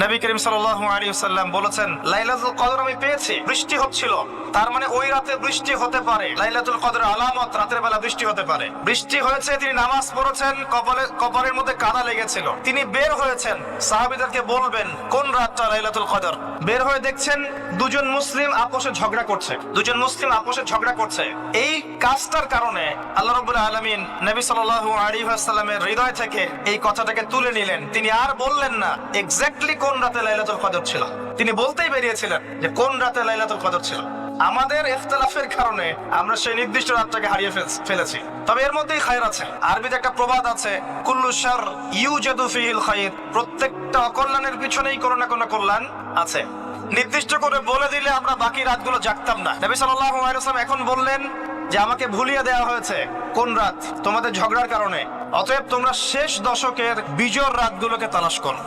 নবী করিম সাল্লাল্লাহু আলাইহি ওয়াসাল্লাম বলেছেন, লাইলাতুল কদর আমি পেয়েছি, বৃষ্টি হচ্ছিল, তার মানে ওই রাতে বৃষ্টি হতে পারে। লাইলাতুল কদরের আলামত রাতের বেলা বৃষ্টি হতে পারে। বৃষ্টি হয়েছে, তিনি নামাজ পড়েছেন, কপালের মধ্যে কাদা লেগেছিল, তিনি বের হয়েছেন, সাহাবীদেরকে বলবেন কোন রাতটা লাইলাতুল কদর। বের হয়ে দেখছেন দুজন মুসলিম আপোষে ঝগড়া করছে। এই কাজটার কারণে আল্লাহ রাব্বুল আলামিন নবী সাল্লাল্লাহু আলাইহি ওয়াসাল্লামের হৃদয় থেকে এই কথাটাকে তুলে নিলেন। তিনি আর বললেন না এক্স্যাক্টলি কোন রাতে লাইলাতুল কদর ছিল, তিনি বলতেই বেরিয়েছিলেন যে কোন রাতে লাইলাতুল কদর ছিল। আমাদের ইখতিলাফের কারণে আমরা সেই নির্দিষ্ট রাতটাকে হারিয়ে ফেলেছি। তবে এর মধ্যেই খায়র আছে। আরবিতে একটা প্রবাদ আছে, কুল্লু শার ইউজাদু ফিহিল খায়র, প্রত্যেকটা অকল্যাণের পিছনেই কোনো না কোনো কল্যাণ আছে। নির্দিষ্ট করে বলে দিলে আমরা বাকি রাতগুলো জাগতাম না। নবী সাল্লাল্লাহু আলাইহি ওয়াসাল্লাম এখন বললেন যে আমাকে ভুলিয়ে দেওয়া হয়েছে কোন রাত, তোমাদের ঝগড়ার কারণে। অতএব তোমরা শেষ দশকের বিজোড় রাতগুলোকে তালাশ করো।